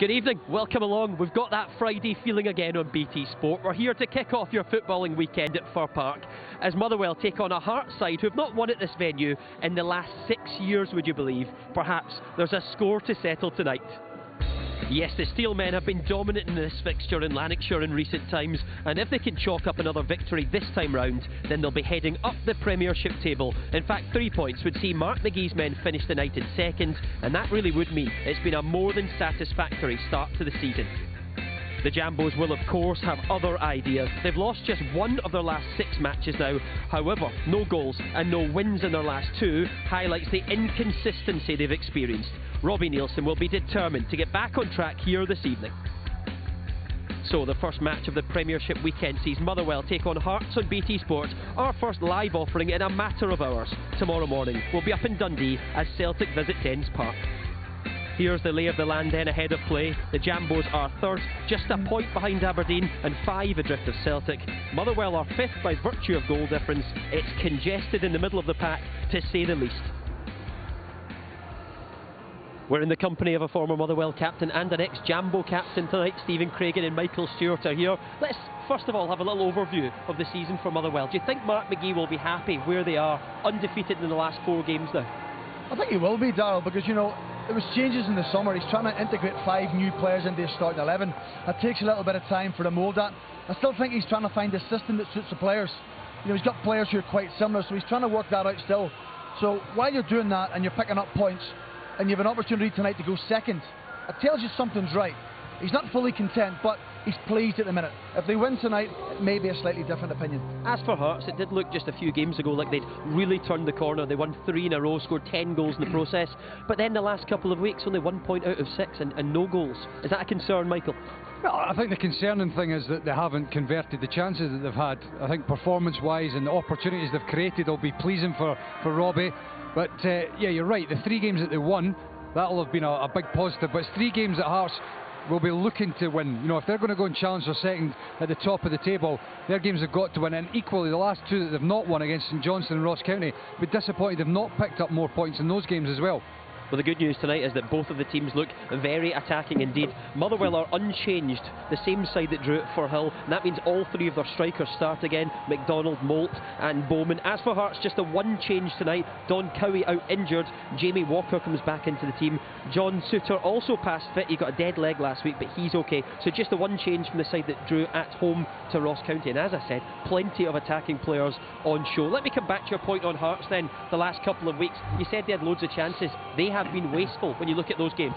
Good evening, welcome along. We've got that Friday feeling again on BT Sport. We're here to kick off your footballing weekend at Fir Park as Motherwell take on a Hearts side who have not won at this venue in the last 6 years, would you believe? Perhaps there's a score to settle tonight. Yes, the Steelmen have been dominant in this fixture in Lanarkshire in recent times, and if they can chalk up another victory this time round, then they'll be heading up the Premiership table. In fact, 3 points would see Mark McGee's men finish the night in second, and that really would mean it's been a more than satisfactory start to the season. The Jambos will of course have other ideas. They've lost just 1 of their last 6 matches now. However, no goals and no wins in their last 2 highlights the inconsistency they've experienced. Robbie Neilson will be determined to get back on track here this evening. So the first match of the Premiership weekend sees Motherwell take on Hearts on BT Sport, our first live offering in a matter of hours. Tomorrow morning we'll be up in Dundee as Celtic visit Dens Park. Here's the lay of the land then ahead of play. The Jambos are third, just a point behind Aberdeen and 5 adrift of Celtic. Motherwell are 5th by virtue of goal difference. It's congested in the middle of the pack, to say the least. We're in the company of a former Motherwell captain and an ex-Jambo captain tonight. Stephen Craigan and Michael Stewart are here. Let's first of all have a little overview of the season for Motherwell. Do you think Mark McGee will be happy where they are, undefeated in the last 4 games now? I think he will be, Darryl, because you know, there was changes in the summer. He's trying to integrate 5 new players into his starting 11. That takes a little bit of time for to mould that. I still think he's trying to find a system that suits the players. You know, he's got players who are quite similar, so he's trying to work that out still. So while you're doing that and you're picking up points and you have an opportunity tonight to go second, it tells you something's right. He's not fully content, but he's pleased at the minute. If they win tonight, it may be a slightly different opinion. As for Hearts, it did look just a few games ago like they'd really turned the corner. They won 3 in a row, scored 10 goals in the process, but then the last couple of weeks only 1 point out of 6 and no goals. Is that a concern, Michael? Well, I think the concerning thing is that they haven't converted the chances that they've had. I think performance-wise and the opportunities they've created will be pleasing for Robbie. But yeah, you're right, the 3 games that they won, that'll have been a big positive, but it's 3 games that Hearts will be looking to win. You know, if they're going to go and challenge for second at the top of the table, their games have got to win. And equally, the last 2 that they've not won against St Johnstone and Ross County, be disappointed they've not picked up more points in those games as well. Well, the good news tonight is that both of the teams look very attacking indeed. Motherwell are unchanged, the same side that drew at Firhill, and that means all 3 of their strikers start again: McDonald, Moult and Bowman. As for Hearts, just the 1 change tonight. Don Cowie out injured, Jamie Walker comes back into the team. John Suter also past fit, he got a dead leg last week but he's okay. So just the 1 change from the side that drew at home to Ross County, and as I said, plenty of attacking players on show. Let me come back to your point on Hearts then. The last couple of weeks, you said they had loads of chances. They have been wasteful when you look at those games.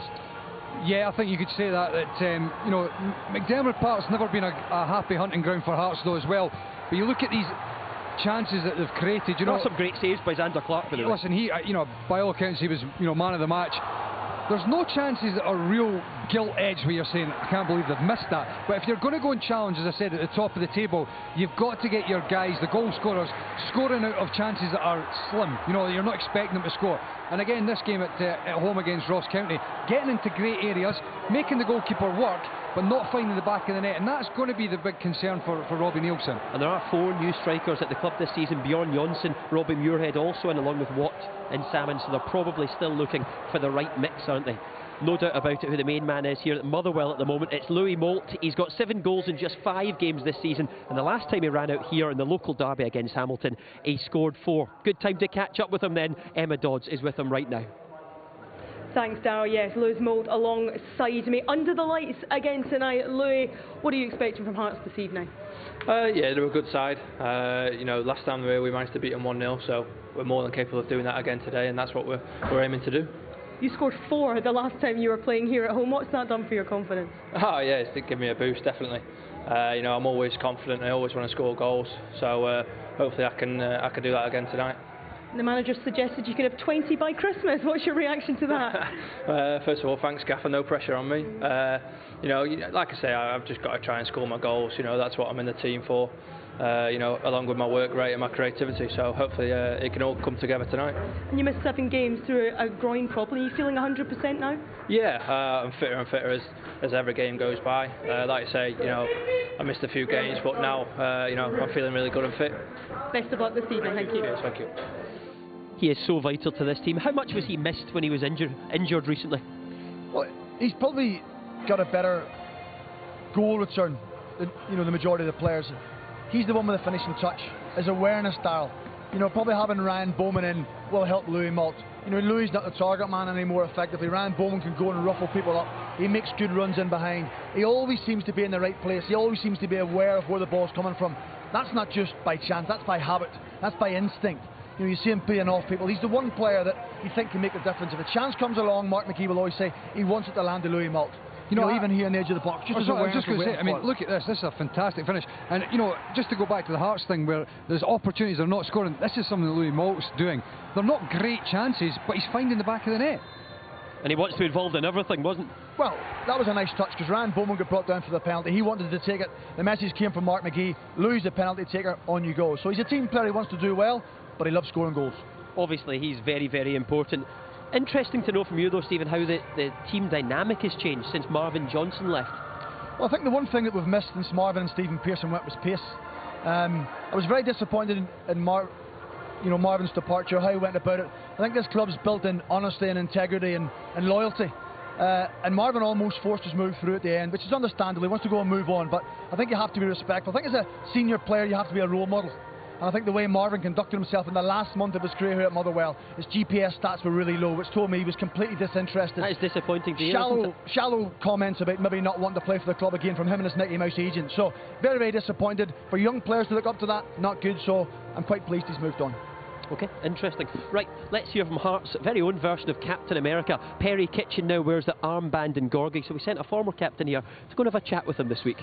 Yeah, I think you could say that you know, McDermott Park's never been a happy hunting ground for Hearts though as well. But you look at these chances that they've created, you know, some great saves by Xander Clark, by the way. Listen, he, you know, by all accounts he was, you know, man of the match. There's no chances that are real gilt edge where you're saying, I can't believe they've missed that. But if you're going to go and challenge, as I said, at the top of the table, you've got to get your guys, the goal scorers, scoring out of chances that are slim. You know, you're not expecting them to score. And again, this game at home against Ross County, getting into great areas, making the goalkeeper work, but not finding the back of the net. And that's going to be the big concern for Robbie Neilson. And there are 4 new strikers at the club this season. Bjorn Jonsson, Robbie Muirhead also in, along with Watt and Salmon, so they're probably still looking for the right mix, aren't they? No doubt about it who the main man is here at Motherwell at the moment. It's Louis Moult. He's got 7 goals in just 5 games this season, and the last time he ran out here in the local derby against Hamilton, he scored 4. Good time to catch up with him then. Emma Dodds is with him right now. Thanks, Darryl. Yes, Louis Moult alongside me under the lights again tonight. Louis, what are you expecting from Hearts this evening? Yeah, they're a good side. You know, last time we managed to beat them 1-0, so we're more than capable of doing that again today, and that's what we're aiming to do. You scored 4 the last time you were playing here at home. What's that done for your confidence? Oh yeah, it's given me a boost, definitely. You know, I'm always confident. I always want to score goals, so hopefully I can do that again tonight. The manager suggested you could have 20 by Christmas. What's your reaction to that? First of all, thanks, Gaffer. No pressure on me. You know, like I say, I've just got to try and score my goals. You know, that's what I'm in the team for. You know, along with my work rate and my creativity. So hopefully it can all come together tonight. And you missed 7 games through a groin problem. Are you feeling 100% now? Yeah, I'm fitter and fitter as every game goes by. Like I say, you know, I missed a few games, but now, you know, I'm feeling really good and fit. Best of luck this evening. Thank you. Yes, thank you. He is so vital to this team. How much was he missed when he was injured recently? Well, he's probably got a better goal return than the majority of the players. He's the one with the finishing touch. His awareness, Darryl. Probably having Ryan Bowman in will help Louis Malt. Louis not the target man anymore effectively. Ryan Bowman can go and ruffle people up. He makes good runs in behind. He always seems to be in the right place. He always seems to be aware of where the ball's coming from. That's not just by chance, that's by habit, that's by instinct. You see him playing off people. He's the one player that you think can make the difference. If a chance comes along, Mark McGee will always say he wants it to land to Louis Malt. Even here on the edge of the box. I was just going to say, look at this. This is a fantastic finish. And, just to go back to the Hearts thing where there's opportunities they're not scoring, this is something that Louis Malt's doing. They're not great chances, but he's finding the back of the net. And he wants to be involved in everything, wasn't? Well, that was a nice touch because Ryan Bowman got brought down for the penalty. He wanted to take it. The message came from Mark McGee. Louis the penalty taker, on you go. So he's a team player. He wants to do well, but he loves scoring goals. Obviously, he's very, very important. Interesting to know from you though, Stephen, how the team dynamic has changed since Marvin Johnson left. Well, I think the one thing that we've missed since Marvin and Stephen Pearson went was pace. I was very disappointed in Marvin's departure, how he went about it. I think this club's built in honesty and integrity and loyalty. And Marvin almost forced his move through at the end, which is understandable. He wants to go and move on, but I think you have to be respectful. I think as a senior player you have to be a role model. And I think the way Marvin conducted himself in the last month of his career here at Motherwell, his GPS stats were really low, which told me he was completely disinterested. That is disappointing to hear. Shallow comments about maybe not wanting to play for the club again from him and his Mickey Mouse agent. So very, very disappointed. For young players to look up to that, not good. So I'm quite pleased he's moved on. Okay, interesting. Right, let's hear from Hearts' very own version of Captain America. Perry Kitchen now wears the armband in Gorgie, so we sent a former captain here to go and have a chat with him this week.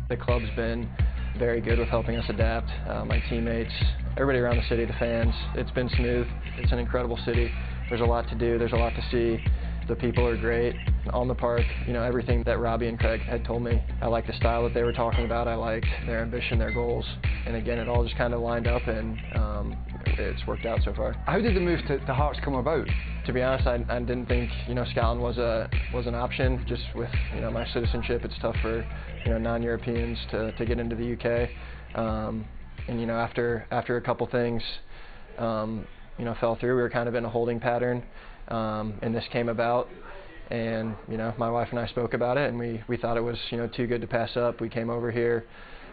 The club's been very good with helping us adapt. My teammates, everybody around the city, the fans, it's been smooth. It's an incredible city. There's a lot to do, there's a lot to see. The people are great. On the park, everything that Robbie and Craig had told me. I liked the style that they were talking about. I liked their ambition, their goals. And again, it all just kind of lined up and it's worked out so far. How did the move to Hearts come about? To be honest, I didn't think Scotland was an option. Just with my citizenship, it's tough for non-Europeans to get into the UK. And after a couple things fell through, we were kind of in a holding pattern, and this came about. And my wife and I spoke about it, and we thought it was too good to pass up. We came over here.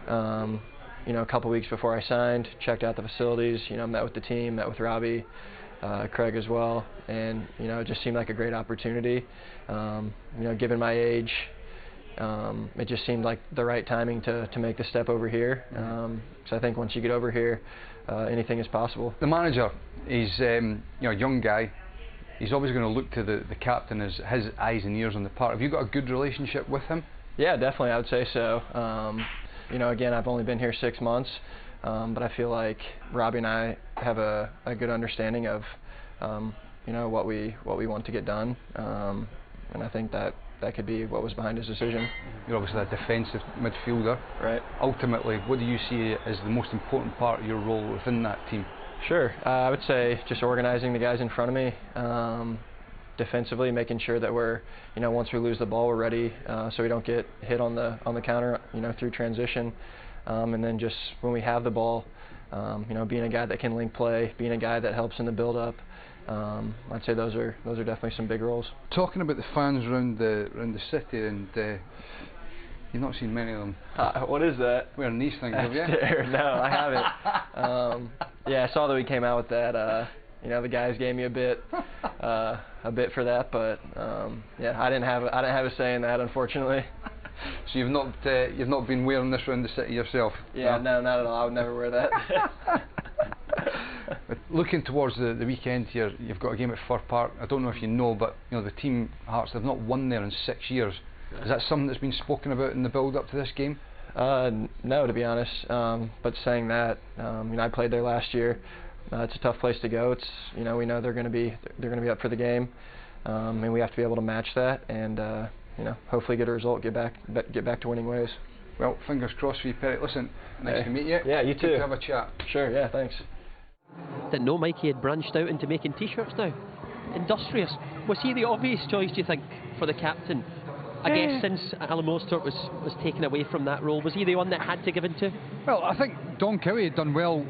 A couple weeks before I signed, checked out the facilities, met with the team, met with Robbie, Craig as well, and it just seemed like a great opportunity. Given my age, it just seemed like the right timing to make the step over here. So I think once you get over here, anything is possible. The manager, he's a young guy. He's always going to look to the captain as his eyes and ears on the park. Have you got a good relationship with him? Yeah, definitely, I would say so. Again, I've only been here 6 months, but I feel like Robbie and I have a good understanding of what we want to get done, and I think that could be what was behind his decision. You're obviously a defensive midfielder. Right. Ultimately, what do you see as the most important part of your role within that team? Sure. I would say just organizing the guys in front of me. Defensively, making sure that we're, once we lose the ball, we're ready, so we don't get hit on the counter, through transition, and then just when we have the ball, being a guy that can link play, being a guy that helps in the build-up. I'd say those are definitely some big roles. Talking about the fans around the city, and you've not seen many of them. What is that? Wearing these things, have you? No, I haven't. Yeah, I saw that we came out with that. The guys gave me a bit for that, but yeah, I didn't have a say in that, unfortunately. So you've not been wearing this around the city yourself? Yeah, no, not at all. I would never wear that. But looking towards the weekend here, you've got a game at Fir Park. I don't know if you know, but the team Hearts, they've not won there in 6 years. Is that something that's been spoken about in the build-up to this game? No, to be honest. But saying that, I played there last year. It's a tough place to go. It's we know they're going to be up for the game, and we have to be able to match that, and hopefully get a result, get back to winning ways. Well, fingers crossed for you, Perry. Listen, nice to meet you. Yeah, you too. Good to have a chat. Sure. Yeah, thanks. Didn't know Mikey had branched out into making t-shirts now. Industrious. Was he the obvious choice, do you think, for the captain? I guess since Alan Mostert was taken away from that role, was he the one that had to give in to? Well, I think Don Cowie had done well,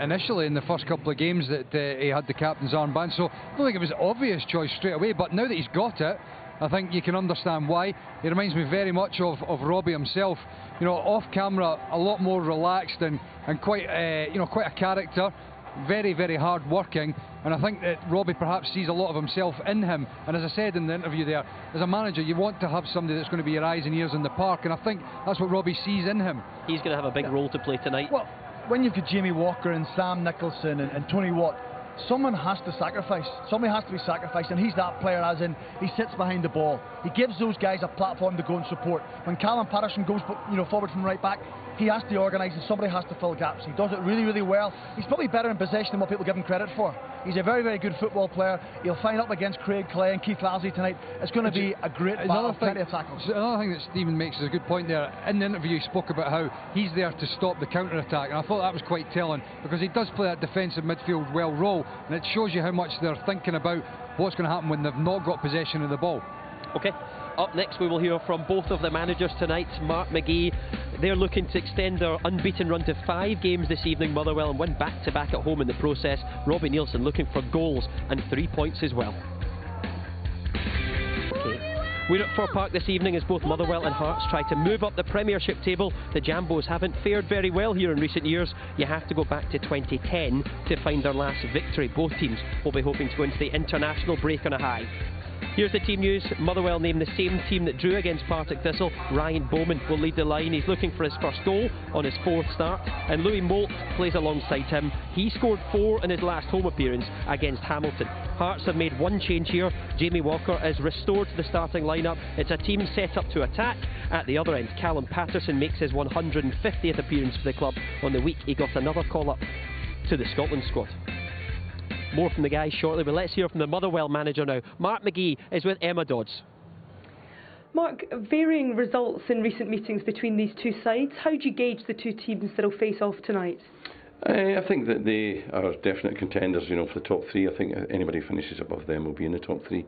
initially in the first couple of games that he had the captain's armband, so I don't think it was an obvious choice straight away, but now that he's got it, I think you can understand why. He reminds me very much of Robbie himself. Off camera, a lot more relaxed and quite quite a character. Very, very hard working, and I think that Robbie perhaps sees a lot of himself in him. And as I said in the interview there, as a manager you want to have somebody that's going to be your eyes and ears in the park, and I think that's what Robbie sees in him. He's going to have a big role to play tonight. Well, when you've got Jamie Walker and Sam Nicholson and Tony Watt, someone has to sacrifice. Somebody has to be sacrificed, and he's that player, as in he sits behind the ball. He gives those guys a platform to go and support. When Callum Patterson goes forward from right back, he has to organise and somebody has to fill gaps. He does it really, really well. He's probably better in possession than what people give him credit for. He's a very, very good football player. He'll find up against Craig Clay and Keith Lassie tonight. It's going to be a great battle, plenty of tackles. Another thing that Stephen makes is a good point there. In the interview he spoke about how he's there to stop the counter-attack, and I thought that was quite telling, because he does play that defensive midfield well role, and it shows you how much they're thinking about what's going to happen when they've not got possession of the ball. Okay, up next we will hear from both of the managers tonight. Mark McGee, they're looking to extend their unbeaten run to 5 games this evening, Motherwell, and win back-to-back at home in the process. Robbie Nielsen looking for goals and 3 points as well. Okay. We're at Fir Park this evening as both Motherwell and Hearts try to move up the Premiership table. The Jambos haven't fared very well here in recent years. You have to go back to 2010 to find their last victory. Both teams will be hoping to go into the international break on a high. Here's the team news. Motherwell named the same team that drew against Partick Thistle. Ryan Bowman will lead the line. He's looking for his first goal on his 4th start. And Louis Moult plays alongside him. He scored 4 in his last home appearance against Hamilton. Hearts have made one change here. Jamie Walker is restored to the starting lineup. It's a team set up to attack. At the other end, Callum Patterson makes his 150th appearance for the club. On the week, he got another call-up to the Scotland squad. More from the guys shortly, but let's hear from the Motherwell manager now. Mark McGee is with Emma Dodds. Mark, varying results in recent meetings between these two sides. How do you gauge the two teams that will face off tonight? I think that they are definite contenders, for the top 3. I think anybody who finishes above them will be in the top 3.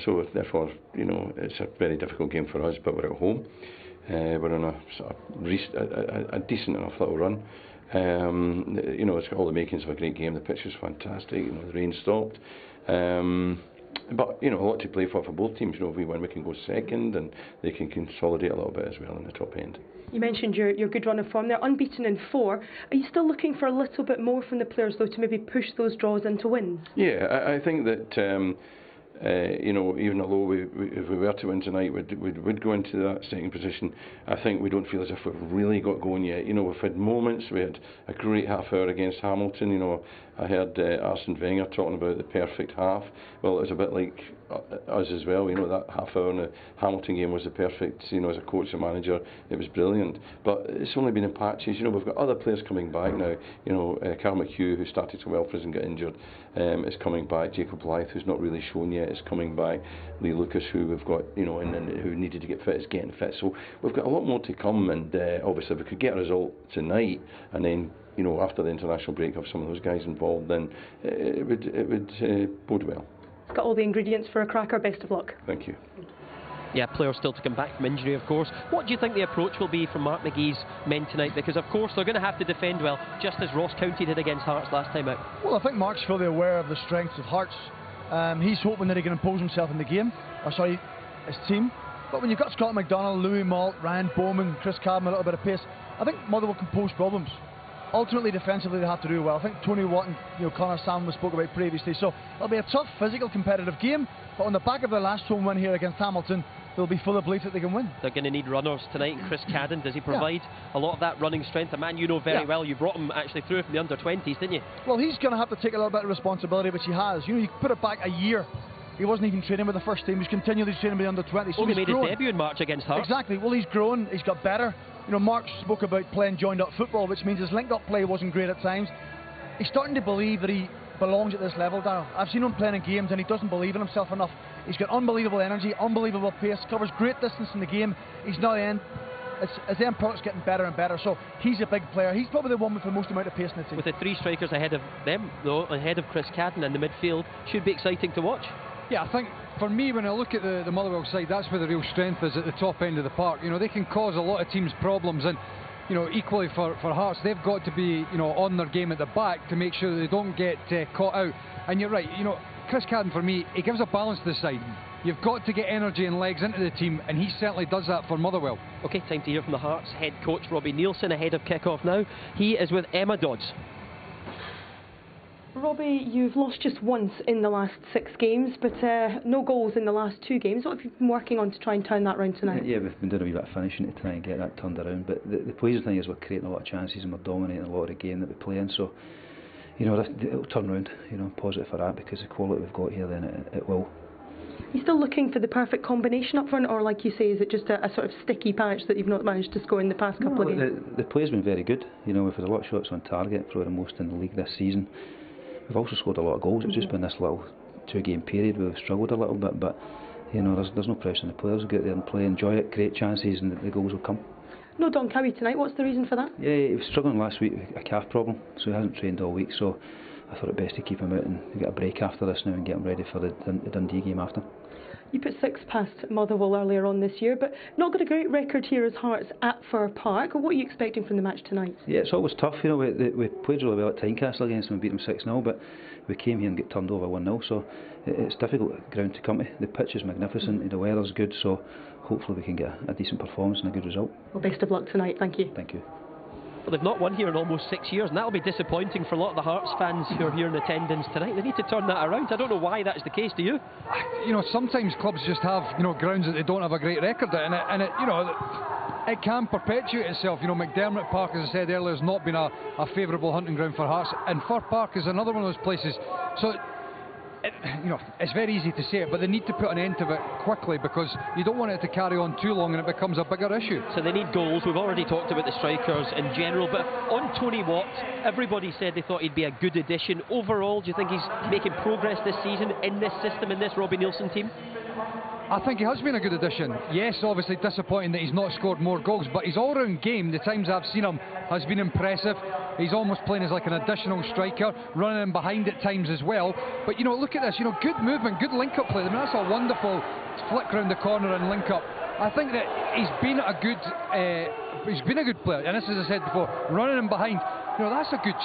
So therefore, it's a very difficult game for us, but we're at home. We're on a decent enough little run. It's got all the makings of a great game. The pitch is fantastic. The rain stopped. But a lot to play for both teams. If we win, we can go second, and they can consolidate a little bit as well in the top end. You mentioned your good run of form. They're unbeaten in 4. Are you still looking for a little bit more from the players, though, to maybe push those draws into wins? Yeah, I think that. Even although if we were to win tonight, we'd go into that second position. I think we don't feel as if we've really got going yet. We've had moments. We had a great half hour against Hamilton. I heard Arsene Wenger talking about the perfect half. Well, it was a bit like us as well. That half hour in the Hamilton game was the perfect. As a coach and manager, it was brilliant. But it's only been in patches. We've got other players coming back now. Carl McHugh, who started so well for us and got injured, is coming back. Jacob Blythe, who's not really shown yet, is coming back. Lee Lucas, who we've got, and who needed to get fit, is getting fit. So we've got a lot more to come. And obviously, if we could get a result tonight, and then after the international break, have some of those guys involved, then it would bode well. It's got all the ingredients for a cracker. Best of luck. Thank you. Yeah, players still to come back from injury, of course. What do you think the approach will be from Mark McGee's men tonight? Because, of course, they're going to have to defend well, just as Ross County did against Hearts last time out. Well, I think Mark's fully aware of the strengths of Hearts. He's hoping that he can impose himself in the game, his team. But when you've got Scott McDonald, Louis Moult, Ryan Bowman, Chris Cadman, a little bit of pace, I think Motherwell can pose problems. Ultimately, defensively, they have to do well. I think Tony Watt and Connor Salmon spoke about previously. So it'll be a tough, physical, competitive game. But on the back of their last home win here against Hamilton, they'll be full of belief that they can win. They're going to need runners tonight. And Chris Cadden, does he provide a lot of that running strength? A man you know very well. You brought him actually through from the under-20s, didn't you? Well, he's going to have to take a little bit of responsibility, which he has. You put it back a year. He wasn't even training with the first team. He was continually training with the under-20s. So he made his debut in March against Hearts. Exactly. Well, he's grown. He's got better. Mark spoke about playing joined-up football, which means his linked-up play wasn't great at times. He's starting to believe that he belongs at this level, Darryl. I've seen him playing in games and he doesn't believe in himself enough. He's got unbelievable energy, unbelievable pace, covers great distance in the game. He's now his end product's getting better and better, so he's a big player. He's probably the one with the most amount of pace in the team. With the 3 strikers ahead of them, though, ahead of Chris Cadden in the midfield, should be exciting to watch. Yeah, I think for me, when I look at the Motherwell side, that's where the real strength is, at the top end of the park. You know, they can cause a lot of teams problems, and you know, equally for Hearts, they've got to be, you know, on their game at the back to make sure that they don't get caught out. And you're right, you know, Chris Cadden, for me, he gives a balance to the side. You've got to get energy and legs into the team, and he certainly does that for Motherwell. OK, time to hear from the Hearts head coach Robbie Neilson ahead of kick-off now. He is with Emma Dodds. Robbie, you've lost just once in the last 6 games, but no goals in the last 2 games. What have you been working on to try and turn that round tonight? Yeah, we've been doing a wee bit of finishing to try and get that turned around, but the pleasing thing is we're creating a lot of chances and we're dominating a lot of the game that we play in, so you know, it'll turn around, you know, positive for that, because the quality we've got here, then it will. Are you still looking for the perfect combination up front, or like you say, is it just a sort of sticky patch that you've not managed to score in the past couple of games? The play's been very good. You know, we've had a lot of shots on target, probably the most in the league this season. We've also scored a lot of goals. It's just been this little 2-game period where we've struggled a little bit, but you know, there's no pressure on the players. We'll get there and play, enjoy it, create chances, and the goals will come. No Don Cowie tonight. What's the reason for that? Yeah, he was struggling last week with a calf problem, so he hasn't trained all week, so I thought it best to keep him out and get a break after this now and get him ready for the Dundee game after. You put 6 past Motherwell earlier on this year, but not got a great record here as Hearts at Fir Park. What are you expecting from the match tonight? Yeah, it's always tough. You know, we played really well at Tynecastle against them and beat them 6-0, but we came here and got turned over 1-0, so it's difficult ground to come to. The pitch is magnificent, the weather's good, so hopefully we can get a decent performance and a good result. Well, best of luck tonight. Thank you. Thank you. Well, they've not won here in almost 6 years, and that'll be disappointing for a lot of the Hearts fans who are here in attendance tonight. They need to turn that around. I don't know why that's the case, do you? You know, sometimes clubs just have, you know, grounds that they don't have a great record at, and it you know, it can perpetuate itself. You know, McDermott Park, as I said earlier, has not been a favourable hunting ground for Hearts, and Fir Park is another one of those places. So, you know, it's very easy to say it, but they need to put an end to it quickly, because you don't want it to carry on too long and it becomes a bigger issue. So they need goals. We've already talked about the strikers in general, but on Tony Watt, everybody said they thought he'd be a good addition. Overall, do you think he's making progress this season in this system, in this Robbie Neilson team? I think he has been a good addition. Yes, obviously disappointing that he's not scored more goals, but his all-round game, the times I've seen him, has been impressive. He's almost playing as like an additional striker, running in behind at times as well. But you know, look at this, you know, good movement, good link-up play. I mean, that's a wonderful flick round the corner and link-up. I think that he's been a good player, and this, as I said before, running in behind. You know, that's a good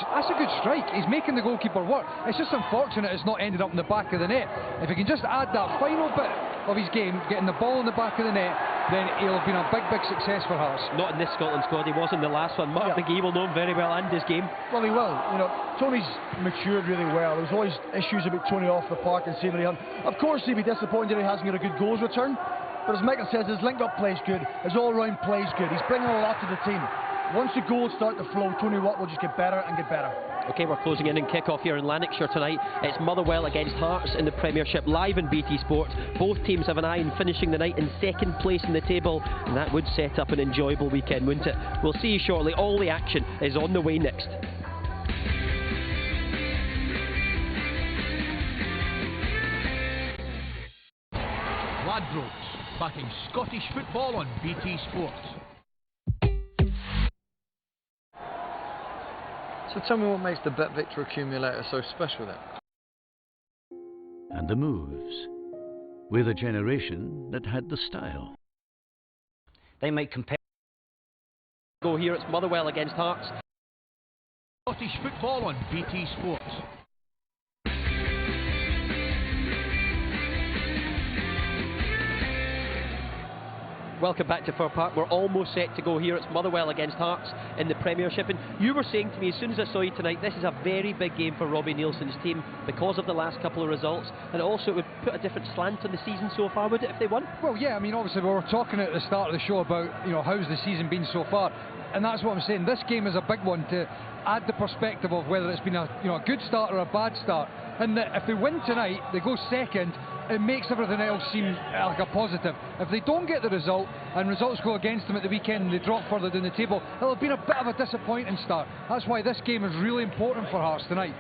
strike. He's making the goalkeeper work. It's just unfortunate it's not ended up in the back of the net. If he can just add that final bit of his game, getting the ball in the back of the net, then he'll have been a big success for Hearts. Not in this Scotland squad. He was in the last one. Mark McGee will know him very well and his game. Well, he will. You know, Tony's matured really well. There's always issues about Tony off the park and Savory Hunt. Of course, he'd be disappointed he hasn't got a good goals return. But as Michael says, his link-up play is good. His all-round play is good. He's bringing a lot to the team. Once the goals start to flow, Tony Watt will just get better and get better. OK, we're closing in kick-off here in Lanarkshire tonight. It's Motherwell against Hearts in the Premiership, live in BT Sport. Both teams have an eye on finishing the night in second place in the table, and that would set up an enjoyable weekend, wouldn't it? We'll see you shortly. All the action is on the way next. Ladbrokes, backing Scottish football on BT Sport. So tell me what makes the Bet Victor accumulator so special then? And the moves. We're the generation that had the style. They make compare. Go here, it's Motherwell against Hearts. Scottish football on BT Sport. Welcome back to Fir Park. We're almost set to go here. It's Motherwell against Hearts in the Premiership. And you were saying to me as soon as I saw you tonight, this is a very big game for Robbie Neilson's team because of the last couple of results. And also it would put a different slant on the season so far, would it, if they won? Well, yeah, I mean, obviously we were talking at the start of the show about, you know, how's the season been so far. And that's what I'm saying. This game is a big one to add the perspective of whether it's been a good start or a bad start. And if they win tonight, they go second, it makes everything else seem like a positive. If they don't get the result and results go against them at the weekend and they drop further down the table, it'll have been a bit of a disappointing start. That's why this game is really important for Hearts tonight.